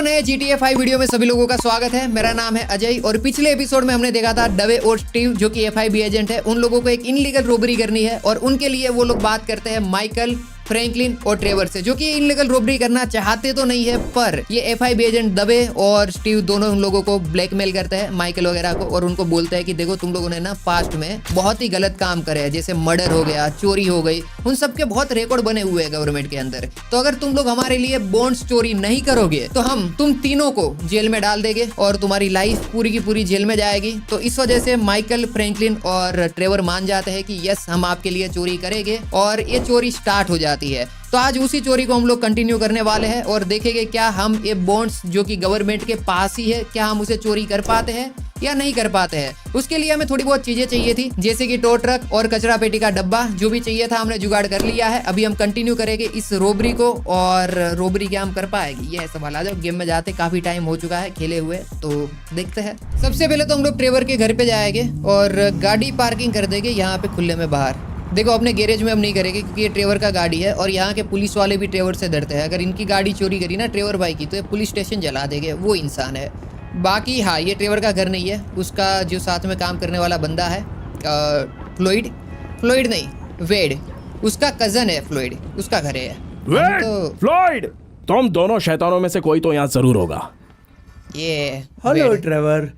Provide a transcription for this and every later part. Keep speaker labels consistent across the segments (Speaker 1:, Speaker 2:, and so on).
Speaker 1: नए GTA 5 video में सभी लोगों का स्वागत है। मेरा नाम है अजय और पिछले एपिसोड में हमने देखा था डवे और स्टीव जो कि FIB एजेंट है। उन लोगों को एक इनलीगल रोबरी करनी है और उनके लिए वो लोग बात करते हैं माइकल, फ्रैंकलिन और ट्रेवर से, जो कि इनलीगल रोबरी करना चाहते तो नहीं है, पर ये FIB एजेंट दबे और स्टीव दोनों उन लोगों को ब्लैकमेल करते हैं, माइकल वगैरह को, और उनको बोलते हैं कि देखो तुम लोगों ने ना पास्ट में बहुत ही गलत काम करे हैं, जैसे मर्डर हो गया, चोरी हो गई, उन सब के बहुत रिकॉर्ड बने हुए हैं गवर्नमेंट के अंदर। तो अगर तुम लोग हमारे लिए बॉन्ड्स चोरी नहीं करोगे तो हम तुम तीनों को जेल में डाल देंगे और तुम्हारी लाइफ पूरी की पूरी जेल में जाएगी। तो इस वजह से माइकल, फ्रैंकलिन और ट्रेवर मान जाते हैं कि यस हम आपके लिए चोरी करेंगे और ये चोरी स्टार्ट हो जाती है। तो आज उसी चोरी को हम लोग कंटिन्यू करने वाले हैं और देखेंगे क्या हम ये बॉन्ड्स जो कि गवर्नमेंट के पास ही है, क्या हम उसे चोरी कर पाते हैं या नहीं कर पाते हैं। उसके लिए हमें थोड़ी बहुत चीजें चाहिए थी, जैसे कि टो ट्रक और कचरा पेटी का डब्बा, जो भी चाहिए था हमने जुगाड़ कर लिया है। अभी हम कंटिन्यू करेंगे इस रोबरी को, और रोबरी क्या हम कर पाएंगे ये है सवाल। आ जाओ गेम में जाते, काफी टाइम हो चुका है खेले हुए, तो देखते हैं। सबसे पहले तो हम लोग ट्रेवर के घर पे जाएंगे और गाड़ी पार्किंग कर देंगे यहाँ पे खुले में बाहर। देखो अपने गैरेज में हम नहीं करेंगे क्योंकि ये ट्रेवर का गाड़ी है और यहाँ के पुलिस वाले भी ट्रेवर से डरते हैं। अगर इनकी गाड़ी चोरी करी ना ट्रेवर भाई की, तो ये पुलिस स्टेशन जला देंगे, वो इंसान है। बाकी हाँ, ये ट्रेवर का घर नहीं है, उसका जो साथ में काम करने वाला बंदा है फ्लोइड नहीं, वेड, उसका कजन है फ्लोइड, उसका घर है।
Speaker 2: वेड, फ्लोइड, तुम दोनों शैतानों में से कोई तो यहाँ जरूर होगा।
Speaker 1: ये
Speaker 3: हेलो ट्रेवर,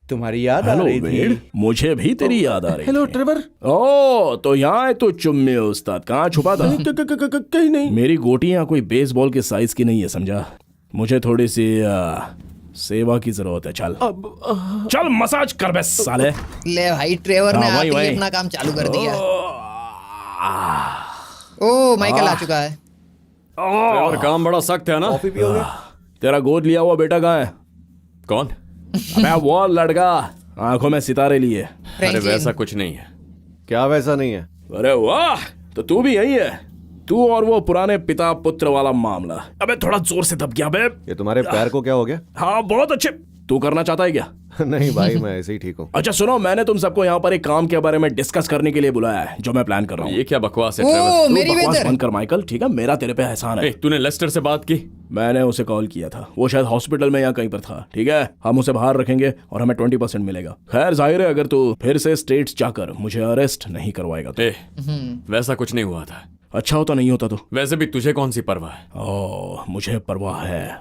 Speaker 3: तुम्हारी याद आ रही थी।
Speaker 2: मुझे भी तेरी याद आ रही
Speaker 3: हेलो
Speaker 2: थी।
Speaker 3: ट्रेवर।
Speaker 2: ओ तो यहाँ है तो चुम्मे उस्ताद, कहाँ छुपा था?
Speaker 3: कहीं नहीं।
Speaker 2: मेरी गोटी यहाँ कोई बेसबॉल के साइज की नहीं है, समझा? मुझे थोड़ी सी सेवा की जरूरत है। चल चल मसाज कर बे साले।
Speaker 1: ले भाई, ट्रेवर ने आते ही अपना काम चालू कर दिया। ओ माइकल आ चुका है।
Speaker 4: और काम बड़ा सख्त है ना।
Speaker 3: कॉफी पियोगे?
Speaker 2: तेरा गोद लिया हुआ बेटा कहाँ है?
Speaker 4: कौन?
Speaker 2: अबे वो लड़का आंखों में सितारे लिए।
Speaker 4: अरे
Speaker 1: फ्रैंकलिन।
Speaker 4: वैसा कुछ नहीं है।
Speaker 3: क्या वैसा नहीं है?
Speaker 2: अरे वाह, तो तू भी यही है? तू और वो पुराने पिता पुत्र वाला मामला। अबे थोड़ा जोर से दब गया बे।
Speaker 3: ये तुम्हारे पैर को क्या हो गया?
Speaker 2: हाँ बहुत अच्छे। तू करना चाहता है क्या?
Speaker 3: नहीं भाई, मैं ऐसे ही ठीक हूँ।
Speaker 2: अच्छा सुनो, मैंने तुम सबको यहाँ पर एक काम के बारे में डिस्कस करने के लिए बुलाया है, जो मैं प्लान कर रहा हूँ।
Speaker 4: ये क्या बकवास है
Speaker 1: ओ
Speaker 4: ट्रेवर?
Speaker 2: तू
Speaker 1: मेरी
Speaker 2: बकवास
Speaker 1: वेदर।
Speaker 2: बंद कर माइकल, ठीक है? मेरा तेरे पे एहसान है।
Speaker 4: तूने लेस्टर से बात की?
Speaker 2: मैंने उसे कॉल किया था, वो शायद हॉस्पिटल में या कहीं पर था, ठीक है? हम उसे बाहर रखेंगे और हमें 20% मिलेगा। खैर जाहिर है अगर तू फिर से स्टेट्स जाकर मुझे अरेस्ट नहीं करवाएगा तो।
Speaker 4: वैसा कुछ नहीं हुआ था।
Speaker 2: अच्छा होता नहीं होता तो।
Speaker 4: वैसे भी तुझे कौन सी परवाह है?
Speaker 2: ओह मुझे परवाह है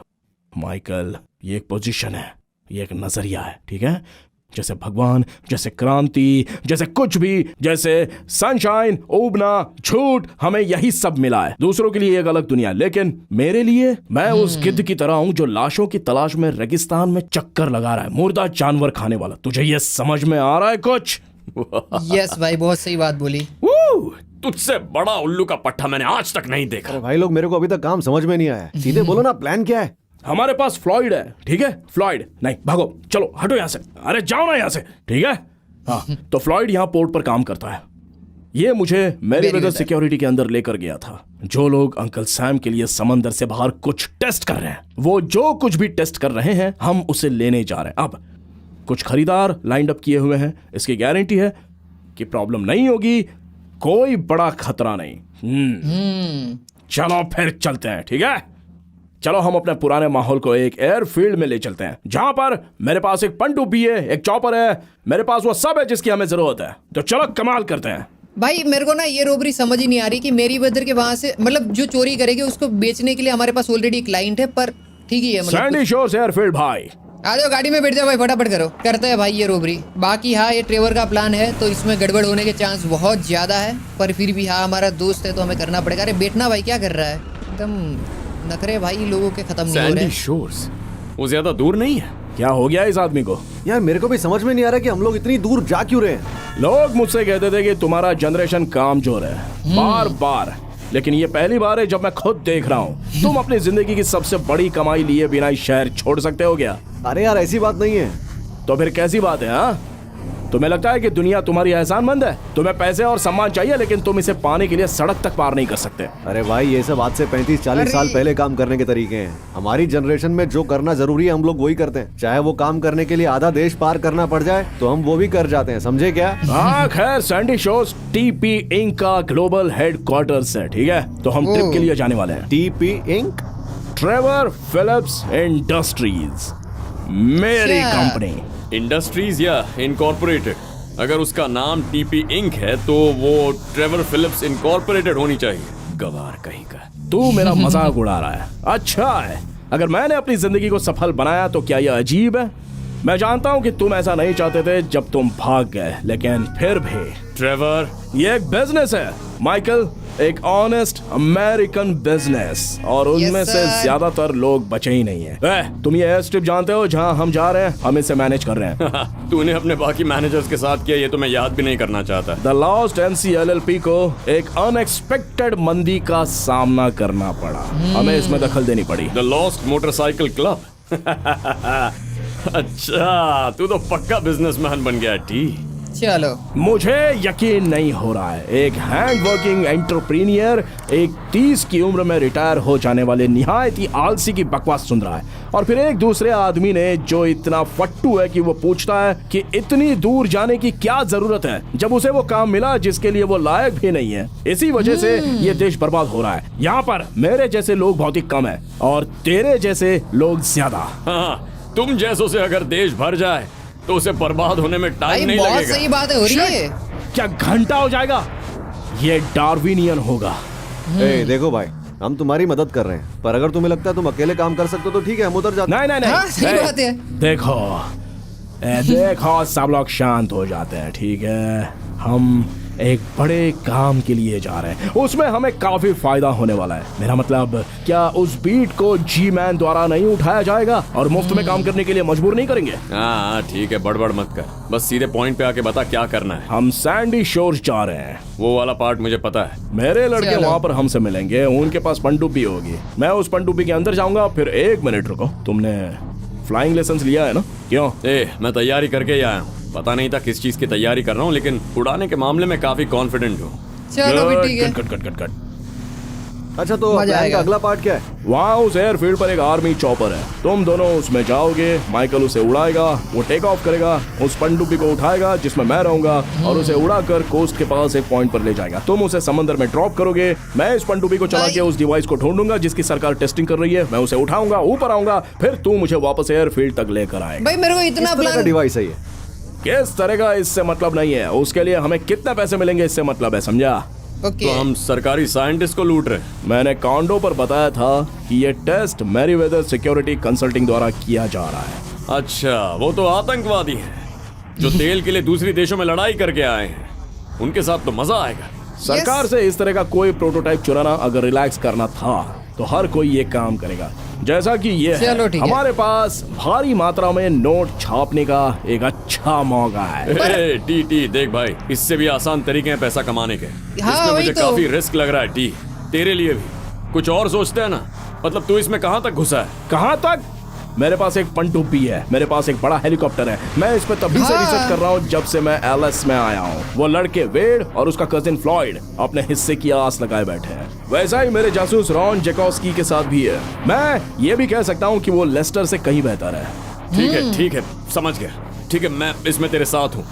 Speaker 2: माइकल। ये एक पोजीशन है, ये एक नजरिया है, ठीक है? जैसे भगवान, जैसे क्रांति, जैसे कुछ भी, जैसे सनशाइन, उबना, झूठ, हमें यही सब मिला है। दूसरों के लिए एक अलग दुनिया, लेकिन मेरे लिए मैं उस गिद्ध की तरह हूं जो लाशों की तलाश में रेगिस्तान में चक्कर लगा रहा है, मुर्दा जानवर खाने वाला। तुझे ये समझ में आ रहा है कुछ?
Speaker 1: यस भाई, बहुत सही बात बोली।
Speaker 4: तुझसे बड़ा उल्लू का पट्टा मैंने आज तक नहीं देखा।
Speaker 3: अरे भाई लोग, मेरे को अभी तक काम समझ में नहीं आया है। सीधे बोलो ना, प्लान क्या है?
Speaker 2: हमारे पास फ्लॉइड है, ठीक है? फ्लॉइड नहीं, भागो, चलो हटो यहाँ से। अरे जाओ ना यहाँ से, ठीक है? हाँ तो फ्लॉइड यहाँ पोर्ट पर काम करता है। ये मुझे मेरीवेदर सिक्योरिटी के अंदर लेकर गया था। जो लोग अंकल सैम के लिए समंदर से बाहर कुछ टेस्ट कर रहे हैं, वो जो कुछ भी टेस्ट कर रहे हैं हम उसे लेने जा रहे हैं। अब कुछ खरीदार लाइंड अप किए हुए हैं, इसकी गारंटी है कि प्रॉब्लम नहीं होगी, कोई बड़ा खतरा नहीं। चलो फिर चलते हैं, ठीक है? चलो हम अपने पुराने माहौल को एक एयरफील्ड में ले चलते हैं, जहां पर मेरे पास एक पनडुब्बी है, एक चॉपर है, मेरे पास वो सब है जिसकी हमें जरूरत है। तो चलो कमाल करते हैं।
Speaker 1: भाई मेरे को ना ये रोबरी समझ ही नहीं आ रही कि मेरी वेदर के वहां से, मतलब जो चोरी करेगी उसको बेचने के लिए हमारे पास ऑलरेडी क्लाइंट है, पर ठीक ही है।
Speaker 2: सैंडी शोर्स एयरफील्ड भाई,
Speaker 1: आ जाओ गाड़ी में बैठ जाओ भाई, फटाफट करो, करते हैं भाई ये रोबरी। बाकी हाँ, ये ट्रेवर का प्लान है तो इसमें गड़बड़ होने के चांस बहुत ज्यादा है, पर फिर भी हाँ हमारा दोस्त है तो हमें करना पड़ेगा। अरे बैठना भाई, क्या कर रहा है? एकदम नखरे भाई लोगों के खत्म नहीं हो
Speaker 4: सैंडी
Speaker 1: रहे।
Speaker 4: शोर्स वो ज्यादा दूर नहीं है।
Speaker 2: क्या हो गया इस आदमी को?
Speaker 3: यार मेरे को भी समझ में नहीं आ रहा कि हम लोग इतनी दूर जा क्यों रहे हैं।
Speaker 2: लोग मुझसे कहते थे कि तुम्हारा जनरेशन कामचोर है, बार बार, लेकिन ये पहली बार है जब मैं खुद देख रहा हूँ। तुम अपनी जिंदगी की सबसे बड़ी कमाई लिए बिना शहर छोड़ सकते हो क्या?
Speaker 3: अरे यार ऐसी बात नहीं है।
Speaker 2: तो फिर कैसी बात है? हाँ तुम्हें लगता है कि दुनिया तुम्हारी एहसानमंद है? तुम्हें पैसे और सम्मान चाहिए, लेकिन तुम इसे पाने के लिए सड़क तक पार नहीं कर सकते।
Speaker 3: अरे भाई ये सब आज से 35-40 साल पहले काम करने के तरीके हैं। हमारी जनरेशन में जो करना जरूरी है हम लोग वही करते हैं, चाहे वो काम करने के लिए आधा देश पार करना पड़ जाए तो हम वो भी कर जाते हैं, समझे क्या?
Speaker 2: हाँ खैर, सैंडी शोर्स TP इंक का ग्लोबल हेडक्वार्टर्स है, ठीक है? तो हम ट्रिप के लिए जाने वाले हैं।
Speaker 3: TP Inc?
Speaker 2: Trevor Phillips Industries, मेरी
Speaker 1: अच्छा।
Speaker 2: कंपनी।
Speaker 4: इंडस्ट्रीज या इनकॉर्पोरेटेड? अगर उसका नाम टीपी इंक है तो वो ट्रेवर फिलिप्स इनकॉर्पोरेटेड होनी चाहिए। गवार कहीं का।
Speaker 2: तू मेरा मजाक उड़ा रहा है? अच्छा है, अगर मैंने अपनी जिंदगी को सफल बनाया तो क्या यह अजीब है? मैं जानता हूं कि तुम ऐसा नहीं चाहते थे जब तुम भाग गए, लेकिन फिर भी
Speaker 4: ट्रेवर,
Speaker 2: ये एक बिजनेस है माइकल, एक ऑनेस्ट अमेरिकन बिजनेस, और उनमें से
Speaker 1: sir.
Speaker 2: ज्यादातर लोग बचे ही नहीं है। तुम ये एयर स्ट्रिप जानते हो जहां हम जा रहे हैं? हम इसे मैनेज कर रहे हैं।
Speaker 4: तूने अपने बाकी मैनेजर्स के साथ किया, ये तो मैं याद भी नहीं करना चाहता।
Speaker 2: द लॉस्ट NCLLP को एक अनएक्सपेक्टेड मंदी का सामना करना पड़ा। हमें इसमें दखल देनी पड़ी।
Speaker 4: The lost motorcycle club. अच्छा, तू तो पक्का बिजनेसमैन बन गया टी।
Speaker 1: चलो,
Speaker 2: मुझे यकीन नहीं हो रहा है, एक हैंड वर्किंग एंटरप्रेन्योर एक 30 की उम्र में रिटायर हो जाने वाले निहायत ही आलसी की बकवास सुन रहा है, और फिर एक दूसरे आदमी ने जो इतना फट्टू है कि वो पूछता है कि इतनी दूर जाने की क्या जरूरत है जब उसे वो काम मिला जिसके लिए वो लायक भी नहीं है। इसी वजह से ये देश बर्बाद हो रहा है। यहाँ पर मेरे जैसे लोग बहुत ही कम है और तेरे जैसे लोग ज्यादा।
Speaker 4: हाँ, तुम जैसों से अगर देश भर जाए तो उसे बर्बाद होने में
Speaker 1: भाई
Speaker 4: टाइम नहीं
Speaker 1: बहुत
Speaker 4: लगेगा।
Speaker 1: सही बात है, हो रही है।
Speaker 2: क्या घंटा हो जाएगा? ये डार्विनियन होगा।
Speaker 3: ए, देखो भाई, हम तुम्हारी मदद कर रहे हैं, पर अगर तुम्हें लगता है तुम अकेले काम कर सकते हो तो ठीक है, हम उधर जाते हैं।
Speaker 2: नहीं नहीं
Speaker 1: हाँ, सही
Speaker 2: नहीं,
Speaker 1: बात है।
Speaker 2: देखो सब लोग शांत हो जाते हैं, ठीक है? हम एक बड़े काम के लिए जा रहे हैं, उसमें हमें काफी फायदा होने वाला है। मेरा मतलब, क्या उस बीट को जी मैन द्वारा नहीं उठाया जाएगा और मुफ्त में काम करने के लिए मजबूर नहीं करेंगे?
Speaker 4: हाँ ठीक है, बड़बड़ मत कर, बस सीधे पॉइंट पे आके बता क्या करना है।
Speaker 2: हम सैंडी शोर्स जा रहे हैं।
Speaker 4: वो वाला पार्ट मुझे पता है।
Speaker 2: मेरे लड़के
Speaker 1: चलो।
Speaker 2: वहाँ पर हमसे मिलेंगे, उनके पास पनडुब्बी होगी। मैं उस पनडुब्बी के अंदर जाऊंगा। फिर एक मिनट रुको, तुमने फ्लाइंग लेसन लिया है ना? क्यों?
Speaker 4: मैं तैयारी करके ही आया हूँ। पता नहीं था किस चीज की तैयारी कर रहा हूँ, लेकिन उड़ाने के मामले में काफी कॉन्फिडेंट हूँ।
Speaker 1: चलो भी ठीक है।
Speaker 2: कट।
Speaker 3: अच्छा, तो
Speaker 1: मजा
Speaker 3: प्लान का
Speaker 1: आएगा।
Speaker 3: अगला पार्ट क्या है?
Speaker 2: वहाँ उस एयरफील्ड पर एक आर्मी चॉपर है, तुम दोनों उसमें जाओगे। माइकल उसे उड़ाएगा, वो टेक ऑफ करेगा, उस पनडुब्बी को उठाएगा जिसमें मैं रहूंगा और उसे उड़ाकर कोस्ट के पास एक पॉइंट पर ले जाएगा। तुम उसे समंदर में ड्रॉप करोगे। मैं इस पनडुब्बी को चला के उस डिवाइस को ढूंढूंगा जिसकी सरकार टेस्टिंग कर रही है। मैं उसे उठाऊंगा, ऊपर आऊंगा, फिर तू मुझे वापस एयरफील्ड तक लेकर आएगा।
Speaker 1: भाई मेरे को इतना
Speaker 3: किस तरह का
Speaker 1: प्लान।
Speaker 3: डिवाइस है ये?
Speaker 2: किस तरह का इससे मतलब नहीं है, उसके लिए हमें कितने पैसे मिलेंगे इससे मतलब है, समझा?
Speaker 1: ओके,
Speaker 4: तो हम सरकारी साइंटिस्ट को लूट रहे हैं।
Speaker 2: मैंने कॉन्डो पर बताया था कि ये टेस्ट मैरीवेदर सिक्योरिटी कंसल्टिंग द्वारा किया जा रहा है।
Speaker 4: अच्छा, वो तो आतंकवादी हैं जो तेल के लिए दूसरी देशों में लड़ाई करके आए हैं। उनके साथ तो मजा आएगा।
Speaker 2: सरकार से इस तरह का कोई प्रोटोटाइप चुराना अगर रिलैक्स करना था तो हर कोई ये काम करेगा, जैसा कि ये है।
Speaker 1: चलो ठीक है।
Speaker 2: हमारे पास भारी मात्रा में नोट छापने का एक अच्छा मौका है।
Speaker 4: टी देख भाई, इससे भी आसान तरीके हैं पैसा कमाने के।
Speaker 1: हाँ,
Speaker 4: इसमें
Speaker 1: वही
Speaker 4: मुझे
Speaker 1: तो।
Speaker 4: काफी रिस्क लग रहा है टी, तेरे लिए भी। कुछ और सोचते हैं ना? मतलब तू इसमें कहाँ तक घुसा है?
Speaker 2: कहाँ तक? मेरे पास एक पनडुब्बी है, मेरे पास एक बड़ा हेलीकॉप्टर है। मैं इस पे तभी से
Speaker 1: हाँ।
Speaker 2: रिसर्च कर रहा हूँ जब से मैं एलएस में आया हूँ। वो लड़के वेड और उसका कजिन फ्लॉयड अपने हिस्से की आस लगाए बैठे हैं। वैसा ही मेरे जासूस रॉन जेकोस्की के साथ भी है। मैं ये भी कह सकता हूँ कि वो लेस्टर से कहीं बेहतर है।
Speaker 4: ठीक है, समझ गया। ठीक है, मैं इसमें तेरे साथ हूँ।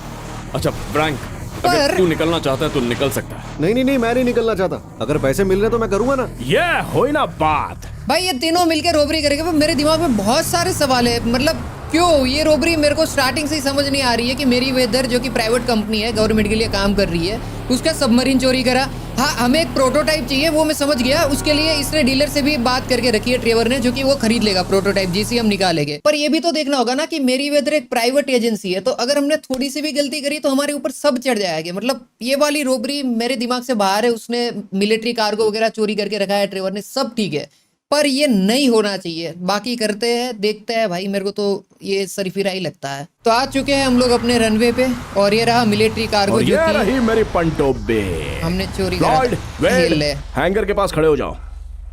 Speaker 4: अच्छा फ्रैंक, अगर
Speaker 1: पर-
Speaker 4: तू निकलना चाहता है तो निकल सकता है।
Speaker 3: नहीं, मैं नहीं निकलना चाहता। अगर पैसे मिल रहे तो मैं करूंगा ना।
Speaker 2: ये होई ना बात।
Speaker 1: भाई ये तीनों मिलकर रोबरी करेंगे, पर मेरे दिमाग में बहुत सारे सवाल है। मतलब क्यों ये रोबरी मेरे को स्टार्टिंग से ही समझ नहीं आ रही है कि मेरी वेदर जो कि प्राइवेट कंपनी है, गवर्नमेंट के लिए काम कर रही है, उसका सबमरीन चोरी करा। हाँ, हमें एक प्रोटोटाइप चाहिए, वो मैं समझ गया। उसके लिए इसने डीलर से भी बात करके रखी है ट्रेवर ने, जो कि वो खरीद लेगा प्रोटोटाइप, जिसे हम निकालेंगे। पर ये भी तो देखना होगा ना कि मेरी वेदर एक प्राइवेट एजेंसी है, तो अगर हमने थोड़ी सी भी गलती करी तो हमारे ऊपर सब चढ़ जाएगा। मतलब ये वाली रोबरी मेरे दिमाग से बाहर है। उसने मिलिट्री कार्गो वगैरह चोरी करके रखा है ट्रेवर ने, सब ठीक है, पर ये नहीं होना चाहिए। बाकी करते हैं, देखते हैं भाई, मेरे को तो ये सरफिरा ही लगता है। तो आ चुके हैं हम लोग अपने रनवे पे, और ये रहा मिलिट्री कार्गो
Speaker 2: और
Speaker 1: जो
Speaker 2: ये
Speaker 1: कि
Speaker 2: रही मेरी पनडुब्बी।
Speaker 1: हमने चोरी
Speaker 2: फ्लॉयड,
Speaker 1: करा।
Speaker 2: वेड,
Speaker 1: ले।
Speaker 2: हैंगर के पास खड़े हो जाओ।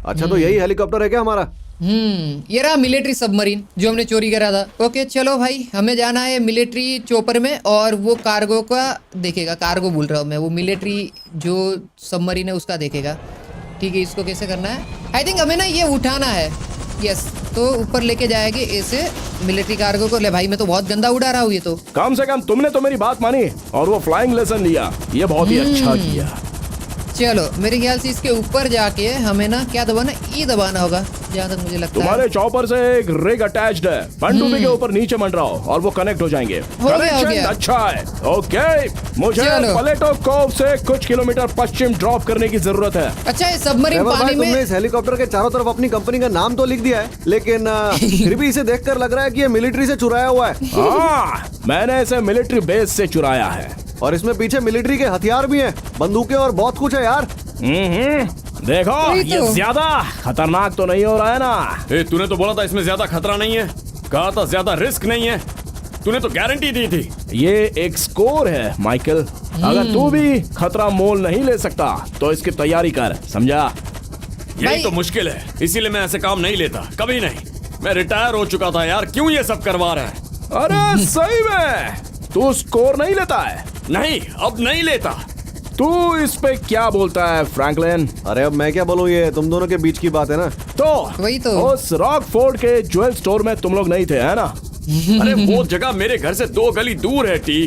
Speaker 3: अच्छा, तो यही हेलीकॉप्टर है क्या हमारा?
Speaker 1: ये रहा मिलिट्री सबमरीन जो हमने चोरी करा था। ओके चलो भाई, हमें जाना है मिलिट्री चोपर में, और वो कार्गो का देखेगा। कार्गो बोल रहा हूँ मैं, वो मिलिट्री जो सबमरीन है उसका देखेगा। ठीक है, इसको कैसे करना है? आई थिंक हमें ना ये उठाना है। यस, तो ऊपर लेके जाएंगे ऐसे मिलिट्री कार्गो को। ले भाई, मैं तो बहुत गंदा उड़ा रहा हूँ ये तो।
Speaker 2: कम से कम तुमने तो मेरी बात मानी और वो फ्लाइंग लेसन लिया, ये बहुत ही अच्छा किया।
Speaker 1: चलो मेरे ख्याल से इसके ऊपर जाके हमें ना क्या दबाना, ई दबाना होगा जहाँ तक मुझे लगता है।
Speaker 2: तुम्हारे चॉपर से एक रिग अटैच्ड है, पनडुब्बी के ऊपर नीचे मंडराओ और वो कनेक्ट हो जाएंगे।
Speaker 1: गया।
Speaker 2: कनेक्शन अच्छा है। ओके, मुझे
Speaker 1: चलो।
Speaker 2: पलेटो कोव से कुछ किलोमीटर पश्चिम ड्रॉप करने की जरूरत है।
Speaker 1: अच्छा ये सबमरीन
Speaker 3: ट्रेवर
Speaker 1: पानी
Speaker 3: भाई, तुमने
Speaker 1: में
Speaker 3: इस हेलीकॉप्टर के चारों तरफ अपनी कंपनी का नाम तो लिख दिया है, लेकिन फिर भी इसे देखकर लग रहा है कि ये मिलिट्री से चुराया हुआ है।
Speaker 2: हाँ, मैंने इसे मिलिट्री बेस से चुराया है।
Speaker 3: और इसमें पीछे मिलिट्री के हथियार भी हैं, बंदूकें और बहुत कुछ है यार।
Speaker 2: देखो
Speaker 1: वही
Speaker 2: ये
Speaker 1: तो।
Speaker 2: ज्यादा खतरनाक तो नहीं हो रहा है ना?
Speaker 4: ए, तूने तो बोला था इसमें ज्यादा खतरा नहीं है, कहा था ज्यादा रिस्क नहीं है, तूने तो गारंटी दी थी।
Speaker 2: ये एक स्कोर है माइकल, अगर तू भी खतरा मोल नहीं ले सकता तो इसकी तैयारी कर, समझा?
Speaker 4: यही
Speaker 1: भाई-
Speaker 4: तो मुश्किल है, इसीलिए मैं ऐसे काम नहीं लेता, कभी नहीं। मैं रिटायर हो चुका था यार, क्यों ये सब करवा रहा है?
Speaker 2: अरे सही में तू स्कोर नहीं लेता है?
Speaker 4: नहीं, अब नहीं लेता।
Speaker 2: तू इस पे क्या बोलता है फ्रैंकलिन?
Speaker 3: अरे अब मैं क्या बोलूं, ये तुम दोनों के बीच की बात है ना।
Speaker 2: तो
Speaker 1: वही तो।
Speaker 2: उस रॉकफोर्ड के ज्वेल स्टोर में तुम लोग नहीं थे, है ना?
Speaker 4: अरे वो जगह मेरे घर से 2 गली दूर है टी।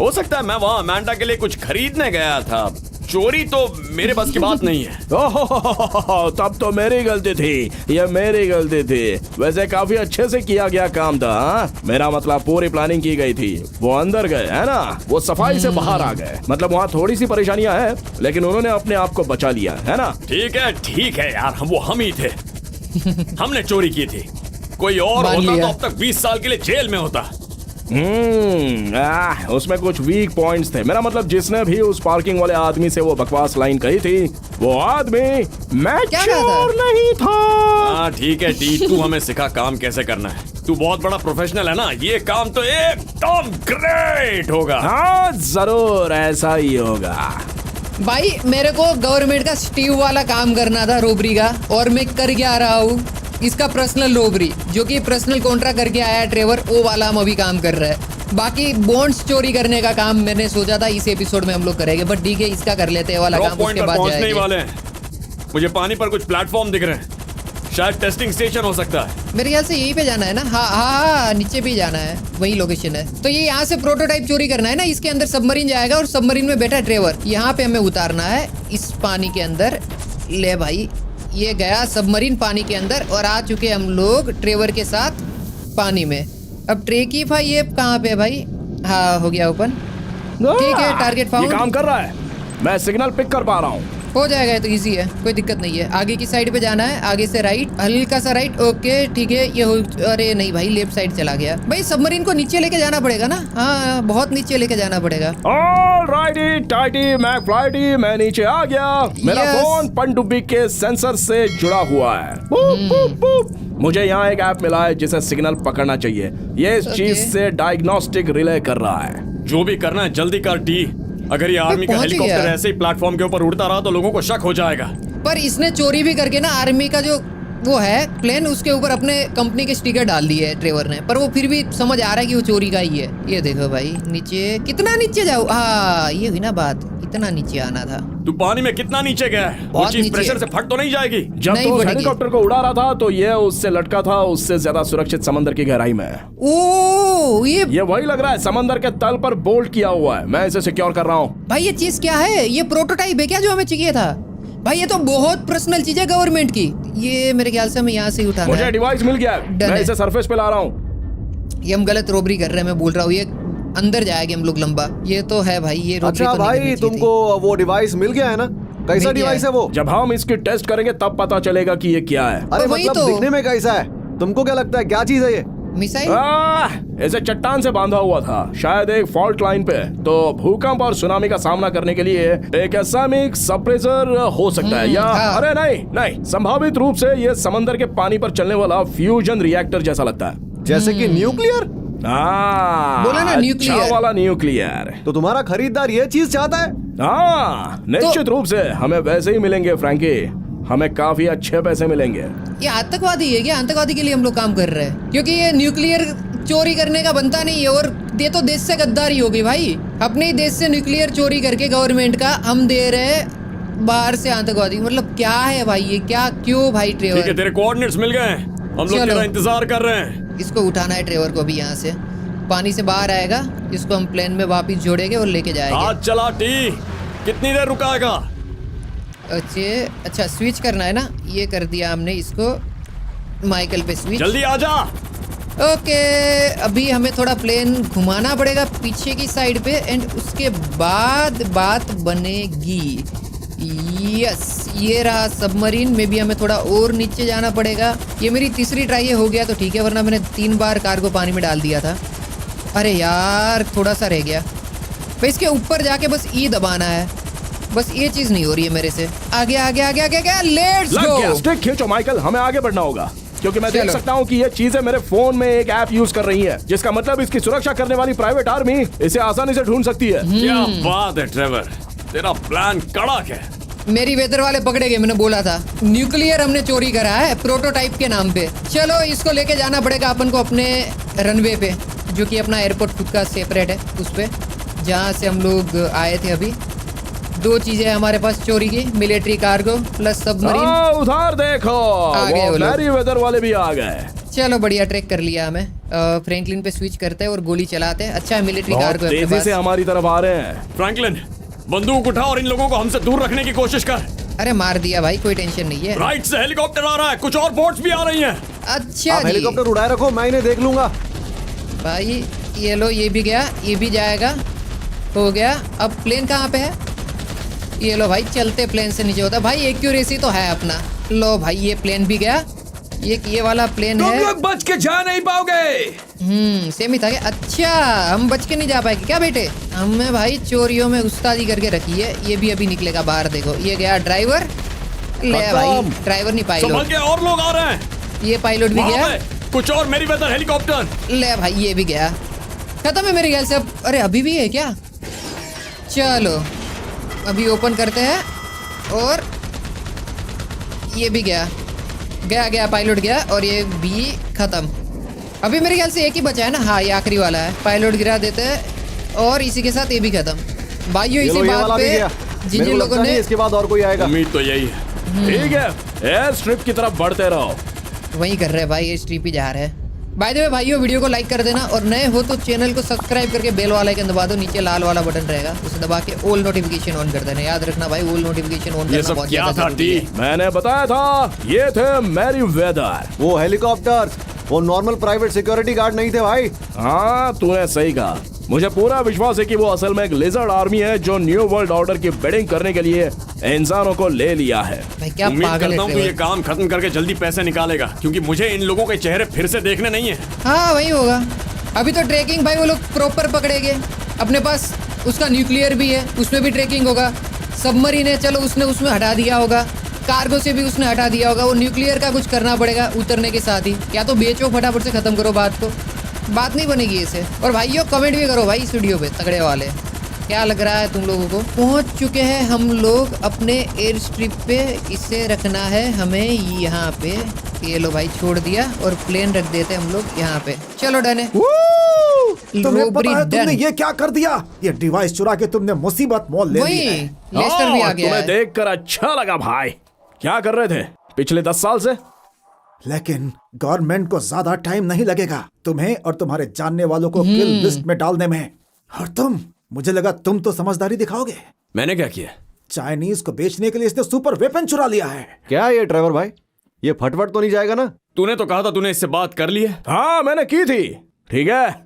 Speaker 4: हो सकता है मैं वहाँ अमांडा के लिए कुछ खरीदने गया था, चोरी तो मेरे बस की बात नहीं है।
Speaker 2: ओह, तब तो मेरी गलती थी, ये मेरी गलती थी। वैसे काफी अच्छे से किया गया काम था, हाँ? मेरा मतलब पूरी प्लानिंग की गई थी। वो अंदर गए है ना, वो सफाई से बाहर आ गए। मतलब वहाँ थोड़ी सी परेशानियां हैं, लेकिन उन्होंने अपने आप को बचा लिया, है ना?
Speaker 4: ठीक है यार, हम ही थे। हमने चोरी की थी, कोई और
Speaker 1: मान
Speaker 4: होता
Speaker 1: लिया।
Speaker 4: तो अब तक 20 साल के लिए जेल में होता।
Speaker 2: उसमें कुछ वीक पॉइंट्स थे। मेरा मतलब जिसने भी उस पार्किंग वाले आदमी से वो बकवास लाइन कही थी, वो आदमी
Speaker 1: क्या कहा था?
Speaker 2: मैच्योर नहीं था।
Speaker 4: हाँ ठीक है टी, तू हमें सिखा काम कैसे करना है। तू बहुत बड़ा प्रोफेशनल है ना, ये काम तो एकदम ग्रेट होगा।
Speaker 2: हाँ जरूर ऐसा ही होगा।
Speaker 1: भाई मेरे को गवर्नमेंट का स्टीव वाला काम करना था, रोबरी का, और मैं कर क्या रहा हूँ इसका पर्सनल रोबरी, जो कि पर्सनल कॉन्ट्रैक्ट करके आया है ट्रेवर, वो वाला हम अभी काम कर रहे हैं। बाकी बॉन्ड्स चोरी करने का काम मैंने सोचा था इस एपिसोड में हम लोग करेंगे, बट ठीक है इसका कर लेते हैं वाला
Speaker 4: ड्रॉप
Speaker 1: काम,
Speaker 4: पॉइंट
Speaker 1: उसके
Speaker 4: पर
Speaker 1: बाद
Speaker 4: पहुंचने ही
Speaker 1: जाएंगे।
Speaker 4: वाले हैं। मुझे पानी पर कुछ प्लेटफॉर्म दिख रहे हैं, शायद टेस्टिंग स्टेशन हो सकता है।
Speaker 1: मेरे ख्याल से यहीं पे जाना है ना। हाँ, नीचे भी जाना है, वही लोकेशन है। तो ये यहाँ से प्रोटोटाइप चोरी करना है ना, इसके अंदर सबमरीन जाएगा और सबमरीन में बैठा ट्रेवर, यहाँ पे हमें उतारना है इस पानी के अंदर। ले भाई, ये गया सबमरीन पानी के अंदर और आ चुके हम लोग ट्रेवर के साथ पानी में। अब ट्रेकीफाई ये कहाँ पे है भाई? हाँ हो गया ओपन, ठीक है, टारगेट
Speaker 2: ये
Speaker 1: फाउंड।
Speaker 2: काम कर रहा है, मैं सिग्नल पिक कर पा रहा हूँ।
Speaker 1: हो जाएगा, ये तो इजी है, कोई दिक्कत नहीं है। आगे की साइड पे जाना है, आगे से राइट, हल्का सा राइट। ओके ठीक है, ये हो, अरे नहीं भाई लेफ्ट साइड चला गया। भाई सबमरीन को नीचे लेके जाना पड़ेगा ना। हाँ बहुत नीचे लेके जाना पड़ेगा।
Speaker 2: ऑलराइटी टाइटी मैकफ्लाइटी, मैं नीचे आ गया। मेरा
Speaker 1: Yes.
Speaker 2: फोन पनडुब्बी के सेंसर से जुड़ा हुआ है। Boop, boop, boop. मुझे यहाँ एक ऐप मिला है जिसे सिग्नल पकड़ना चाहिए। ये इस चीज
Speaker 1: Okay.
Speaker 2: से डायग्नोस्टिक रिले कर रहा है।
Speaker 4: जो भी करना है जल्दी कर टी। अगर ये आर्मी का
Speaker 1: पहुंच
Speaker 4: हेलीकॉप्टर
Speaker 1: गया।
Speaker 4: ऐसे ही प्लेटफॉर्म के ऊपर उड़ता रहा तो लोगों को शक हो जाएगा।
Speaker 1: पर इसने चोरी भी करके ना आर्मी का जो वो है प्लेन, उसके ऊपर अपने कंपनी के स्टिकर डाल दिए है ट्रेवर ने, पर वो फिर भी समझ आ रहा है कि वो चोरी का ही है। ये देखो भाई नीचे, कितना नीचे जाओ। हाँ ये हुई ना बात, इतना नीचे आना था।
Speaker 4: तू पानी में कितना नीचे गया है? वो
Speaker 1: बहुत
Speaker 4: चीज
Speaker 1: नीचे।
Speaker 4: प्रेशर से फट तो नहीं जाएगी?
Speaker 2: जब
Speaker 1: नहीं
Speaker 2: तो उस
Speaker 1: बढ़ेगी।
Speaker 2: हेलीकॉप्टर को उड़ा रहा था तो ये उससे लटका था, उससे ज्यादा सुरक्षित समंदर की गहराई में।
Speaker 1: ओ
Speaker 2: ये वही लग रहा है, समंदर के तल पर बोल्ट किया हुआ है। मैं इसे सिक्योर कर रहा हूँ।
Speaker 1: भाई ये चीज क्या है? ये प्रोटोटाइप है क्या जो हमें चाहिए था? भाई ये तो बहुत पर्सनल चीज है गवर्नमेंट की। ये मेरे ख्याल से हमें यहाँ से ही उठाना
Speaker 2: मुझे
Speaker 1: है।
Speaker 2: डिवाइस मिल गया है।
Speaker 1: डन
Speaker 2: मैं
Speaker 1: है।
Speaker 2: इसे सरफेस पे ला रहा हूँ।
Speaker 1: ये हम गलत रोबरी कर रहे हैं, मैं बोल रहा हूँ। ये अंदर जाएंगे हम लोग लंबा। ये तो है भाई, ये रोबरी
Speaker 3: अच्छा
Speaker 1: तो नहीं
Speaker 3: भाई,
Speaker 1: करनी चाहिए
Speaker 3: तुमको वो डिवाइस मिल गया है ना? कैसा
Speaker 1: मिल गया
Speaker 3: डिवाइस
Speaker 1: है।
Speaker 3: है वो?
Speaker 2: जब हम इसकी टेस्ट करेंगे तब पता चलेगा कि ये क्या है।
Speaker 3: अरे
Speaker 1: वही
Speaker 3: मतलब
Speaker 1: तो।
Speaker 3: दिखने में कैसा है? तुमको क्या लगता है क्या चीज है ये?
Speaker 1: थी। मिसाइल।
Speaker 2: इसे चट्टान से बांधा हुआ था, शायद एक फॉल्ट लाइन पे। तो भूकंप और सुनामी का सामना करने के लिए एक एसामिक सप्रेसर हो सकता है, या
Speaker 1: हाँ।
Speaker 2: अरे नहीं, संभावित रूप से ये समंदर के पानी पर चलने वाला फ्यूजन रिएक्टर जैसा लगता है।
Speaker 3: जैसे कि न्यूक्लियर?
Speaker 1: बोला ना, न्यूक्लियर।
Speaker 2: अच्छा वाला न्यूक्लियर।
Speaker 3: तो तुम्हारा खरीदार ये चीज चाहता है?
Speaker 2: हाँ निश्चित रूप से हमें वैसे ही मिलेंगे फ्रैंकी, हमें काफी अच्छे पैसे मिलेंगे।
Speaker 1: ये आतंकवादी है क्या? आतंकवादी के लिए हम लोग काम कर रहे हैं, क्योंकि ये न्यूक्लियर चोरी करने का बनता नहीं है। और ये तो देश से गद्दारी होगी भाई। अपने ही देश से न्यूक्लियर चोरी करके गवर्नमेंट का हम दे रहे हैं बाहर से आतंकवादी। मतलब क्या है भाई ये? क्या क्यों भाई
Speaker 4: ठीक है,
Speaker 1: ट्रेवर?
Speaker 4: तेरे कोऑर्डिनेट्स मिल गए हैं, हम लोग
Speaker 1: चलो।
Speaker 4: तेरा इंतजार कर रहे हैं।
Speaker 1: इसको उठाना है ट्रेवर को भी। यहाँ से पानी से बाहर आएगा, इसको हम प्लेन में वापस जोड़ेंगे और लेके जाएंगे।
Speaker 4: हाथ चला टी। कितनी देर रुकाएगा?
Speaker 1: अच्छा स्विच करना है ना, ये कर दिया हमने इसको माइकल पे स्विच।
Speaker 4: जल्दी आ जा।
Speaker 1: ओके, अभी हमें थोड़ा प्लेन घुमाना पड़ेगा पीछे की साइड पे एंड उसके बाद बात बनेगी। यस, ये रहा सबमरीन में भी हमें थोड़ा और नीचे जाना पड़ेगा। ये मेरी तीसरी ट्राई है, हो गया तो ठीक है, वरना मैंने 3 बार कार को पानी में डाल दिया था। अरे यार थोड़ा सा रह गया भाई, इसके ऊपर जाके बस ई दबाना है, बस ये चीज नहीं हो रही है मेरे से। आगे आगे आगे आगे आगे, लेट्स
Speaker 2: लग गया।
Speaker 1: गो।
Speaker 2: स्टिक खींचो माइकल, हमें आगे बढ़ना होगा क्योंकि मैं देख
Speaker 1: चलो।
Speaker 2: सकता हूँ कि ये चीजें मेरे फोन में एक ऐप यूज कर रही है, जिसका मतलब इसकी सुरक्षा करने वाली प्राइवेट आर्मी इसे आसानी से ढूंढ सकती है।
Speaker 4: क्या बात है ट्रेवर, तेरा प्लान कड़क है।
Speaker 1: मेरी वेदर वाले पकड़े गए, मैंने बोला था। न्यूक्लियर हमने चोरी करा है प्रोटोटाइप के नाम पे। चलो इसको लेके जाना पड़ेगा अपन को अपने रनवे पे, जो कि अपना एयरपोर्ट खुद का सेपरेट है, उस पे जहाँ से हम लोग आए थे। अभी 2 चीजें हमारे पास चोरी की, मिलिट्री कार्गो प्लस सबमरीन।
Speaker 2: उधर देखो,
Speaker 1: आ गए वो लोग।
Speaker 2: मैरी वेदर वाले भी आ गए।
Speaker 1: चलो बढ़िया, ट्रैक कर लिया हमें। फ्रैंकलिन पे स्विच करते हैं और गोली चलाते हैं। अच्छा मिलिट्री
Speaker 2: बहुत
Speaker 1: कार्गो अपने
Speaker 2: तेजी
Speaker 1: पास।
Speaker 2: से हमारी तरफ आ रहे हैं।
Speaker 4: फ्रैंकलिन, बंदूक उठा और इन लोगों को हमसे दूर रखने की कोशिश कर।
Speaker 1: अरे मार दिया भाई, कोई टेंशन नहीं है।
Speaker 4: राइट से हेलीकॉप्टर आ रहा है, कुछ और बोट्स भी आ रही हैं।
Speaker 1: अच्छा
Speaker 3: आप
Speaker 1: जी
Speaker 3: हेलीकॉप्टर उड़ाए रखो, मैं इन्हें देख लूंगा।
Speaker 1: भाई, ये लो, ये भी गया, ये भी जाएगा, हो गया। अब प्लेन कहाँ पे है? ये लो भाई, चलते प्लेन से नीचे होता है भाई, एक्यूरेसी तो है अपना। लो भाई, ये प्लेन भी गया। ये वाला प्लेन
Speaker 5: तुम
Speaker 1: है।
Speaker 5: लोग बच के जा नहीं पाओगे।
Speaker 1: सेम ही था क्या? अच्छा, हम बच के नहीं जा पाएंगे क्या बेटे? हमें भाई चोरियों में उस्तादी करके रखी है। ये भी अभी निकलेगा बाहर, देखो ये गया ड्राइवर। ले भाई, ड्राइवर नहीं
Speaker 4: संभल
Speaker 1: पायलट।
Speaker 4: के, और लोग आ रहे हैं।
Speaker 1: ये पायलट भी
Speaker 4: वहाँ
Speaker 1: गया।
Speaker 4: पे कुछ और मेरी वेदर हेलीकॉप्टर।
Speaker 1: ले भाई, ये भी गया, खत्म है मेरे ख्याल से अब। अरे अभी भी है क्या? चलो अभी ओपन करते हैं, और ये भी गया गया गया, पायलट गया, और ये भी खत्म। अभी मेरे ख्याल से एक ही बचा है ना। हाँ, ये आखिरी वाला है। पायलट गिरा देते हैं और इसी के साथ ये भी खत्म। भाइयों
Speaker 3: ये
Speaker 1: इसी
Speaker 3: लो, ये
Speaker 1: बात
Speaker 3: वाला भी
Speaker 1: पे
Speaker 3: गया।
Speaker 1: जिन
Speaker 3: मेरे
Speaker 1: जिन
Speaker 3: को
Speaker 1: लोगों
Speaker 3: लगता
Speaker 1: ने
Speaker 3: नहीं इसके बाद और कोई आएगा।
Speaker 4: उम्मीद तो यही है।
Speaker 2: ठीक है, एयर स्ट्रिप की तरफ बढ़ते रहो।
Speaker 1: वही कर रहे हैं भाई, ये स्ट्रीप ही जा रहे हैं। बाय द वे भाइयों, वीडियो को लाइक कर देना, और नए हो तो चैनल को सब्सक्राइब करके बेल वाला आइकन दबा दो। नीचे लाल वाला बटन रहेगा, उसे दबा के ऑल नोटिफिकेशन ऑन कर देना। याद रखना भाई, ऑल नोटिफिकेशन ऑन
Speaker 4: ये
Speaker 1: करना
Speaker 4: सब
Speaker 1: बहुत
Speaker 4: क्या
Speaker 1: ज्यादा
Speaker 4: था
Speaker 1: जरूरी
Speaker 4: टी?
Speaker 1: है।
Speaker 2: मैंने बताया था, ये थे मैरी वेदर।
Speaker 3: वो हेलीकॉप्टर, वो नॉर्मल प्राइवेट सिक्योरिटी गार्ड नहीं थे भाई।
Speaker 2: हाँ, तूने सही कहा। मुझे पूरा विश्वास है कि वो असल में एक लिजर्ड आर्मी है जो न्यू वर्ल्ड ऑर्डर की बिडिंग करने के लिए इंसानों को ले लिया है।
Speaker 1: भाई क्या
Speaker 4: उम्मीद
Speaker 1: पागल
Speaker 4: करता
Speaker 1: है
Speaker 4: हूँ कि ये
Speaker 1: ट्रेवर।
Speaker 4: काम खत्म करके जल्दी पैसे निकालेगा, क्योंकि मुझे इन लोगों के चेहरे फिर से देखने नहीं है।
Speaker 1: हाँ वही होगा। अभी तो ट्रैकिंग भाई वो लोग प्रॉपर पकड़ेंगे। अपने पास उसका न्यूक्लियर भी है, उसमें भी ट्रैकिंग होगा। सबमरीन है, चलो उसने उसमें हटा दिया होगा। कार्गो से भी उसने हटा दिया होगा। वो न्यूक्लियर का कुछ करना पड़ेगा उतरने के साथ ही। या तो बेचो, फटाफट से खत्म करो बात को, बात नहीं बनेगी इसे। और भाइयों कमेंट भी करो भाई इस वीडियो पे, तगड़े वाले। क्या लग रहा है तुम लोगों को? पहुंच चुके हैं हम लोग अपने एयर स्ट्रिप पे। इसे रखना है हमें यहाँ पे। ये लो भाई, छोड़ दिया, और प्लेन रख देते हम लोग यहाँ पे। चलो डन है।
Speaker 5: तुम्हें पता है
Speaker 1: Robbery
Speaker 5: तुमने
Speaker 1: done।
Speaker 5: ये क्या कर दिया? ये डिवाइस चुरा के तुमने मुसीबत मोल ले ली
Speaker 1: वही
Speaker 5: है।
Speaker 1: लेस्टर भी आ गया
Speaker 2: तुम्हें
Speaker 1: है।
Speaker 2: देखकर अच्छा लगा भाई। क्या कर रहे थे पिछले 10 साल से?
Speaker 5: लेकिन गवर्नमेंट को ज्यादा टाइम नहीं लगेगा तुम्हें और तुम्हारे जानने वालों को किल लिस्ट में डालने में। और तुम, मुझे लगा तुम तो समझदारी दिखाओगे।
Speaker 4: मैंने क्या किया?
Speaker 5: चाइनीज को बेचने के लिए इसने सुपर वेपन चुरा लिया है।
Speaker 3: क्या ये ड्राइवर भाई, ये फटफट तो नहीं जाएगा ना?
Speaker 4: तूने तो कहा था तूने इससे बात कर ली है।
Speaker 2: हाँ, मैंने की थी। ठीक है,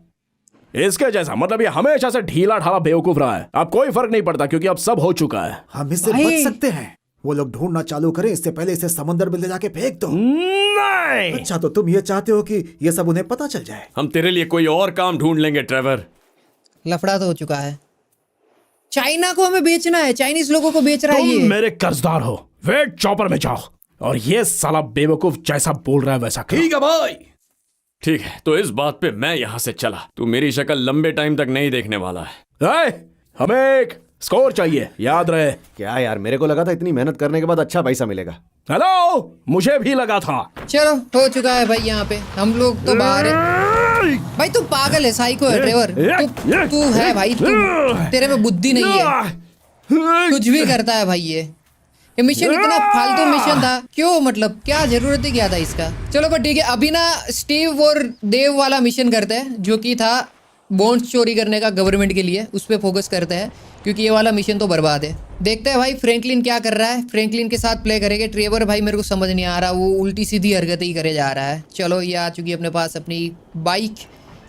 Speaker 2: इसके जैसा, मतलब ये हमेशा से ढीला ढाला बेवकूफ रहा है। अब कोई फर्क नहीं पड़ता क्योंकि अब सब हो चुका है।
Speaker 5: हम इससे
Speaker 1: भाई।
Speaker 5: बच सकते हैं। वो लोग ढूंढना चालू करें इससे पहले इसे समुद्र में ले जाके फेंक दो।
Speaker 2: नहीं,
Speaker 5: अच्छा, तो तुम ये चाहते हो कि ये सब उन्हें पता चल जाए?
Speaker 4: हम तेरे लिए कोई और काम ढूंढ लेंगे ट्रेवर।
Speaker 1: लफड़ा तो हो चुका है। चाइना को हमें बेचना है, चाइनीज लोगों को बेच रहा है
Speaker 2: तुम
Speaker 1: ये।
Speaker 2: मेरे कर्जदार हो। वेट चॉपर में जाओ, और ये साला बेवकूफ जैसा बोल रहा है वैसा करो।
Speaker 5: ठीक है भाई।
Speaker 4: ठीक है, तो इस बात पे मैं यहाँ से चला। तू मेरी शक्ल लंबे टाइम तक नहीं देखने वाला है।
Speaker 2: हमें एक स्कोर चाहिए, याद रहे।
Speaker 3: क्या यार, मेरे को लगा था इतनी मेहनत करने के बाद अच्छा पैसा मिलेगा।
Speaker 2: हेलो, मुझे भी लगा था।
Speaker 1: चलो हो चुका है भाई, यहाँ पे हम लोग तो बाहर है। भाई तू पागल है, साइको है ट्रेवर। तू है भाई, तू, तेरे में बुद्धि नहीं है। कुछ भी करता है भाई ये मिशन इतना फालतू मिशन था क्यों? मतलब क्या जरूरत ही क्या था इसका? चलो पर ठीक है, अभी ना स्टीव और देव वाला मिशन करते हैं, जो कि था बॉन्ड्स चोरी करने का गवर्नमेंट के लिए। उस पर फोकस करते हैं क्योंकि ये वाला मिशन तो बर्बाद है। देखते हैं भाई फ्रैंकलिन क्या कर रहा है। फ्रैंकलिन के साथ प्ले करेंगे। ट्रेवर भाई मेरे को समझ नहीं आ रहा, वो उल्टी सीधी हरकतें ही करे जा रहा है। चलो ये आ चुकी है अपने पास अपनी बाइक,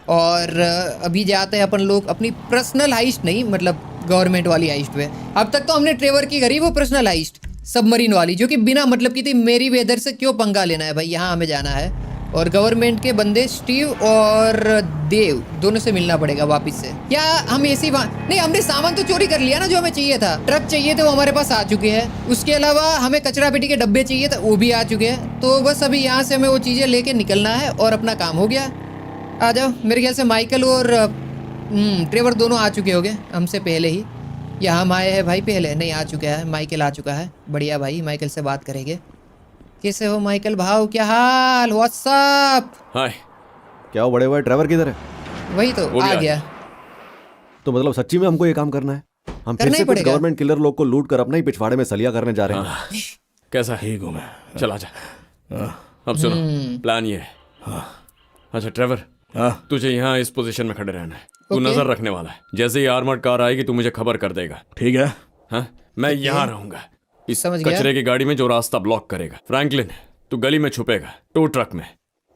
Speaker 1: और अभी जाते हैं अपन लोग अपनी पर्सनल हाइस्ट, नहीं मतलब गवर्नमेंट वाली हाइस्ट पे। अब तक तो हमने ट्रेवर की करी वो पर्सनल हाइस्ट सबमरीन वाली, जो कि बिना मतलब की थी। मेरी वेदर से क्यों पंगा लेना है भाई, यहाँ हमें जाना है। और गवर्नमेंट के बंदे स्टीव और देव दोनों से मिलना पड़ेगा वापस से। क्या हम ऐसी नहीं, हमने सामान तो चोरी कर लिया ना जो हमें चाहिए था। ट्रक चाहिए थे वो हमारे पास आ चुके हैं। उसके अलावा हमें कचरा पेटी के डब्बे चाहिए थे वो भी आ चुके हैं। तो बस अभी यहाँ से हमें वो चीज़ें लेके निकलना है और अपना काम हो गया। आ जाओ, मेरे ख्याल से माइकल और ट्रेवर दोनों आ चुके होंगे हमसे पहले ही। या हम आए हैं भाई पहले? नहीं, आ चुका है, माइकल आ चुका है। बढ़िया भाई, माइकल से बात करेंगे। कैसे हो माइकल भाव, क्या हाल, व्हाट्सअप?
Speaker 4: हाय।
Speaker 3: क्या हो बड़े भाई, ड्राइवर किधर है?
Speaker 1: वही तो
Speaker 4: वो भी
Speaker 1: आ
Speaker 4: आ
Speaker 1: गया।
Speaker 3: तो मतलब सच्ची में हमको ये काम करना है? हम फिर
Speaker 1: करना
Speaker 3: से
Speaker 1: ही
Speaker 3: कुछ
Speaker 1: पड़ेगा।
Speaker 3: गवर्नमेंट किलर लोग को लूट कर अपना ही पिछवाड़े में सलिया करने जा रहे हैं।
Speaker 4: कैसा है?
Speaker 2: ठीक हूँ मैं।
Speaker 4: चला जा। अब सुनो, प्लान ये है। अच्छा ट्रेवर,
Speaker 2: हाँ
Speaker 4: तुझे यहाँ इस पोजीशन में खड़े रहना है। तू
Speaker 1: ओके।
Speaker 4: नजर रखने वाला है। जैसे ही आर्मर्ड कार आएगी तू मुझे खबर कर देगा।
Speaker 2: ठीक है।
Speaker 4: हाँ, मैं यहाँ रहूंगा इस
Speaker 1: समझ गया।
Speaker 4: कचरे की गाड़ी में जो रास्ता ब्लॉक करेगा। फ्रैंकलिन, तू गली में छुपेगा, टो ट्रक में।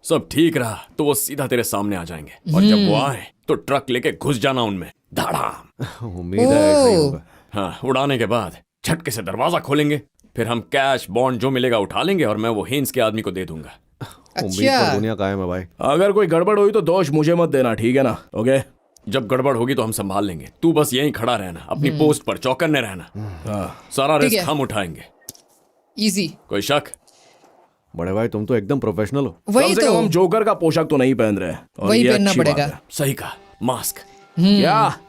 Speaker 4: सब ठीक रहा तो वो सीधा तेरे सामने आ जाएंगे, और जब वो आए तो ट्रक लेके घुस जाना उनमें, धड़ाम।
Speaker 3: उम्मीद है ऐसा ही होगा।
Speaker 4: हाँ, उड़ाने के बाद झटके से दरवाजा खोलेंगे, फिर हम कैश बॉन्ड जो मिलेगा उठा लेंगे, और मैं वो हेन्स के आदमी को दे दूंगा।
Speaker 3: उम्मीद पर दुनिया कायम है भाई।
Speaker 2: अगर कोई गड़बड़ हुई तो दोष मुझे मत देना, ठीक है ना? ओके।
Speaker 4: जब गड़बड़ होगी तो हम संभाल लेंगे। तू बस यहीं खड़ा रहना, अपनी पोस्ट पर चौकन्ने रहना।
Speaker 2: हाँ
Speaker 4: सारा
Speaker 1: ठीक
Speaker 4: रिस्क
Speaker 1: है।
Speaker 4: हम उठाएंगे।
Speaker 1: इजी।
Speaker 4: कोई शक?
Speaker 3: बड़े भाई तुम तो एकदम प्रोफेशनल हो।
Speaker 2: कम
Speaker 1: वही
Speaker 2: से
Speaker 1: तो
Speaker 2: कम हम जोकर का पोशाक तो नहीं पहन रहे, और
Speaker 1: वही
Speaker 2: ये
Speaker 1: पहनना
Speaker 2: अच्छी बात
Speaker 1: पड़ेगा।
Speaker 2: है।
Speaker 4: सही कहा, मास्क।
Speaker 2: क्या?